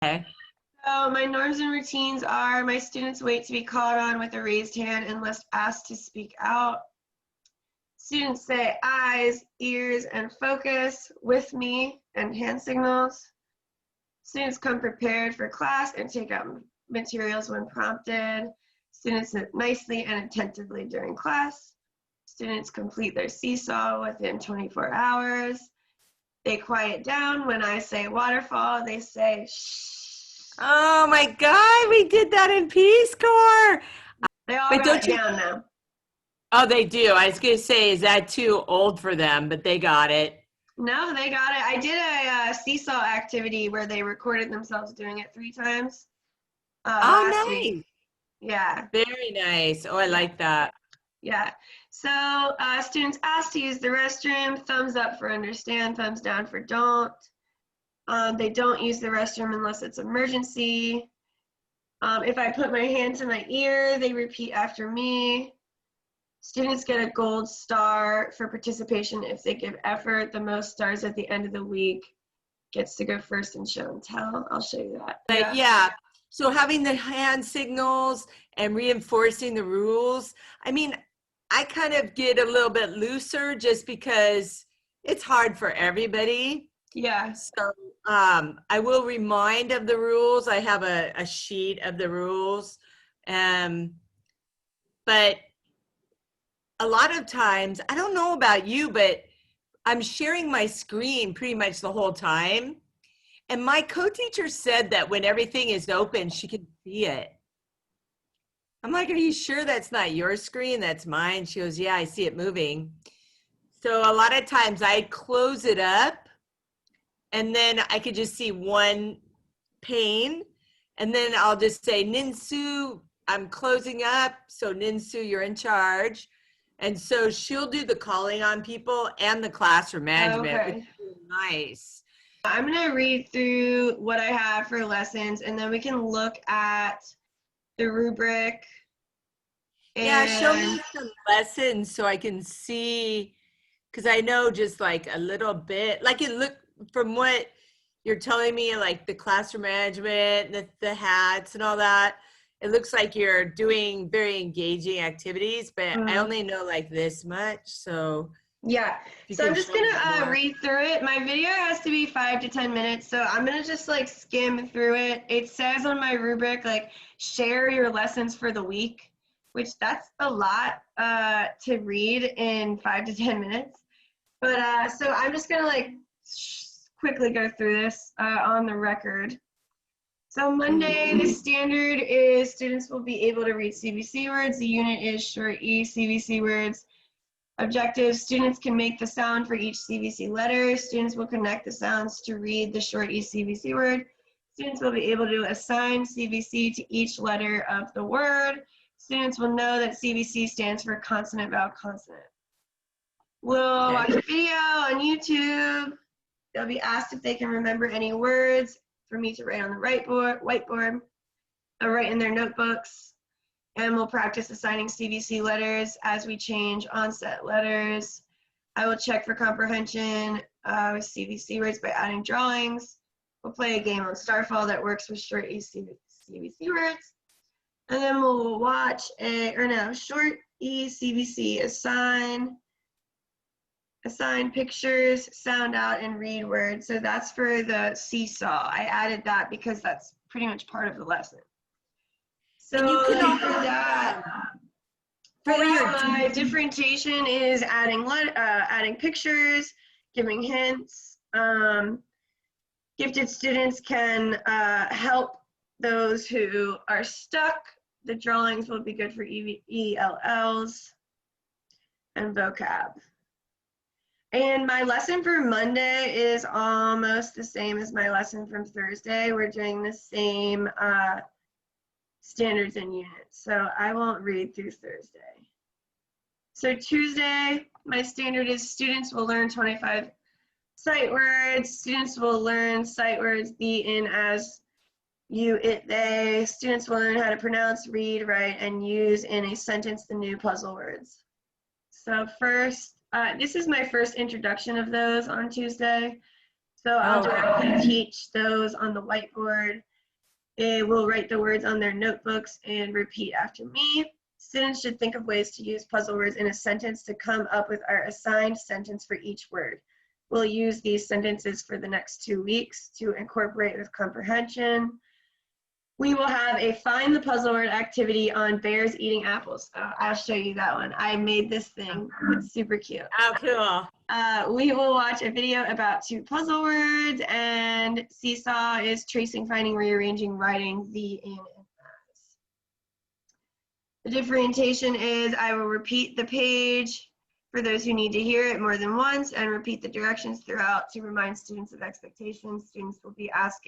Okay. So my norms and routines are my students wait to be called on with a raised hand unless asked to speak out. Students say eyes, ears, and focus with me and hand signals. Students come prepared for class and take out materials when prompted. Students sit nicely and attentively during class. Students complete their seesaw within 24 hours. They quiet down when I say waterfall. They say shh. Oh my God, we did that in Peace Corps. They all But got don't it you? down now. Oh, they do. I was going to say, is that too old for them? But they got it. No, they got it. I did a seesaw activity where they recorded themselves doing it 3 times last Oh, week. nice. Yeah. Very nice. Oh, I like that. Yeah. So students asked to use the restroom. Thumbs up for understand, thumbs down for don't. They don't use the restroom unless it's emergency. If I put my hand to my ear, they repeat after me. Students get a gold star for participation if they give effort. The most stars at the end of the week gets to go first in show and tell. I'll show you that. But yeah, so having the hand signals and reinforcing the rules. I mean, I kind of get a little bit looser just because it's hard for everybody. Yeah. So I will remind of the rules. I have a sheet of the rules. But a lot of times, I don't know about you, but I'm sharing my screen pretty much the whole time. And my co-teacher said that when everything is open, she can see it. I'm like, are you sure that's not your screen? That's mine. She goes, yeah, I see it moving. So a lot of times I close it up and then I could just see one pane. And then I'll just say, Ninsu, I'm closing up. So Ninsu, you're in charge. And so she'll do the calling on people and the classroom management, which is really nice. I'm going to read through what I have for lessons, and then we can look at the rubric. Yeah, show me some lessons so I can see, because I know just like a little bit, like it looked from what you're telling me, like the classroom management, the hats and all that, it looks like you're doing very engaging activities, but I only know like this much, so. Yeah, so I'm just gonna read through it. My video has to be 5 to 10 minutes, so I'm gonna just like skim through it. It says on my rubric, like, share your lessons for the week, which that's a lot to read in 5 to 10 minutes. But so I'm just gonna like quickly go through this on the record. So Monday, the standard is students will be able to read CVC words. The unit is short E CVC words. Objectives, students can make the sound for each CVC letter. Students will connect the sounds to read the short E CVC word. Students will be able to assign CVC to each letter of the word. Students will know that CVC stands for consonant, vowel, consonant. We'll watch a video on YouTube. They'll be asked if they can remember any words for me to write on the whiteboard. They'll write in their notebooks. And we'll practice assigning CVC letters as we change onset letters. I will check for comprehension with CVC words by adding drawings. We'll play a game on Starfall that works with short E CVC words. And then we'll watch short E CVC assign pictures, sound out, and read words. So that's for the seesaw. I added that because that's pretty much part of the lesson. So for that, my differentiation is adding pictures, giving hints. Gifted students can help those who are stuck. The drawings will be good for ELLs and vocab. And my lesson for Monday is almost the same as my lesson from Thursday. We're doing the same standards and units, so I won't read through Thursday. So Tuesday, my standard is students will learn 25 sight words. Students will learn sight words be, in, as, you, it, they. Students will learn how to pronounce, read, write, and use in a sentence the new puzzle words. So first, this is my first introduction of those on Tuesday. So I'll directly teach those on the whiteboard. They will write the words on their notebooks and repeat after me. Students should think of ways to use puzzle words in a sentence to come up with our assigned sentence for each word. We'll use these sentences for the next 2 weeks to incorporate with comprehension. We will have a find the puzzle word activity on bears eating apples. I'll show you that one. I made this thing. It's super cute. Oh, cool. We will watch a video about 2 puzzle words, and seesaw is tracing, finding, rearranging, writing the, and as. The differentiation is I will repeat the page for those who need to hear it more than once and repeat the directions throughout to remind students of expectations. Students will be asked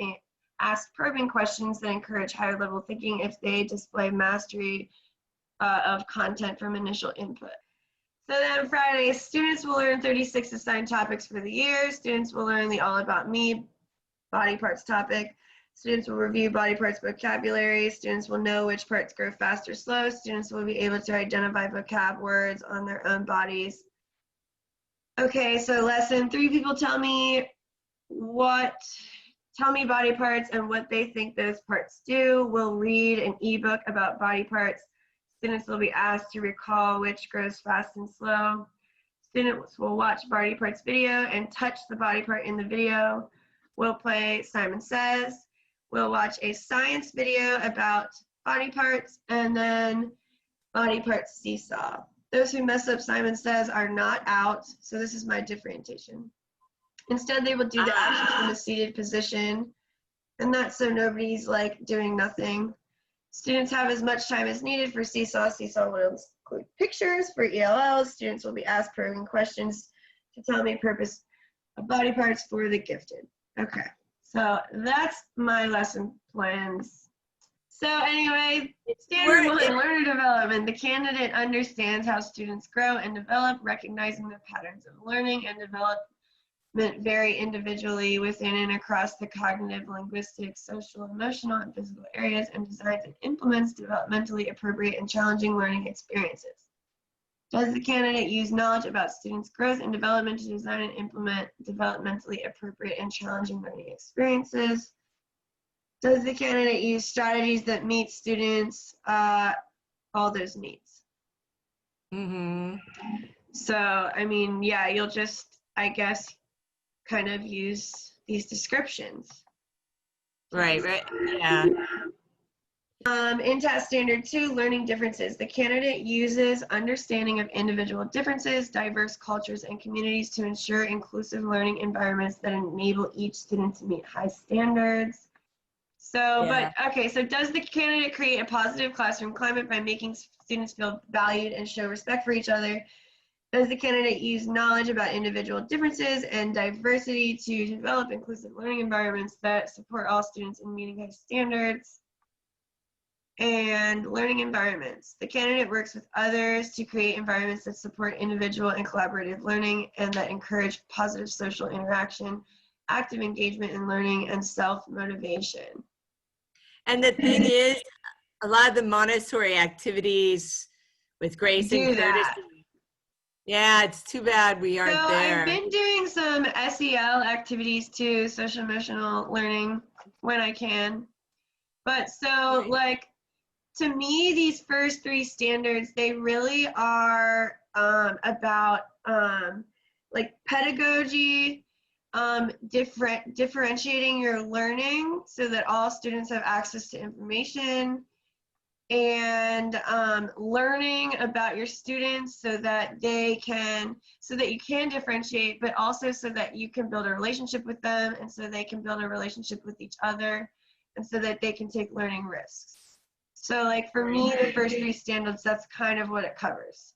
probing questions that encourage higher level thinking if they display mastery of content from initial input. So then Friday, students will learn 36 assigned topics for the year. Students will learn the All About Me body parts topic. Students will review body parts vocabulary. Students will know which parts grow fast or slow. Students will be able to identify vocab words on their own bodies. Okay, so lesson 3, people tell me body parts and what they think those parts do. We'll read an ebook about body parts. Students will be asked to recall which grows fast and slow. Students will watch body parts video and touch the body part in the video. We'll play Simon Says. We'll watch a science video about body parts, and then body parts seesaw. Those who mess up Simon Says are not out, so this is my differentiation. Instead, they will do the actions from a seated position, and that's so nobody's like doing nothing. Students have as much time as needed for seesaw. Seesaw will include pictures. For ELLs, students will be asked probing questions to tell me purpose of body parts for the gifted. Okay, so that's my lesson plans. So anyway, standard 1, learner development. The candidate understands how students grow and develop, recognizing the patterns of learning and development vary individually within and across the cognitive, linguistic, social, emotional, and physical areas, and designs and implements developmentally appropriate and challenging learning experiences. Does the candidate use knowledge about students' growth and development to design and implement developmentally appropriate and challenging learning experiences? Does the candidate use strategies that meet students' all those needs? Mm-hmm. So, I mean, yeah, you'll just, I guess, kind of use these descriptions. Right, yeah. In task standard 2, learning differences. The candidate uses understanding of individual differences, diverse cultures, and communities to ensure inclusive learning environments that enable each student to meet high standards. So, Yeah. but, okay, so does the candidate create a positive classroom climate by making students feel valued and show respect for each other? Does the candidate use knowledge about individual differences and diversity to develop inclusive learning environments that support all students in meeting high standards? And learning environments. The candidate works with others to create environments that support individual and collaborative learning and that encourage positive social interaction, active engagement in learning, and self-motivation. And the thing is, a lot of the Montessori activities with grace and courtesy. Yeah, it's too bad we aren't there. I've been doing some SEL activities too, social emotional learning, when I can. But so, like, to me, these first 3 standards, they really are about like pedagogy, differentiating your learning so that all students have access to information, and learning about your students so that you can differentiate, but also so that you can build a relationship with them, and so they can build a relationship with each other, and so that they can take learning risks. So like for me, the first 3 standards, that's kind of what it covers.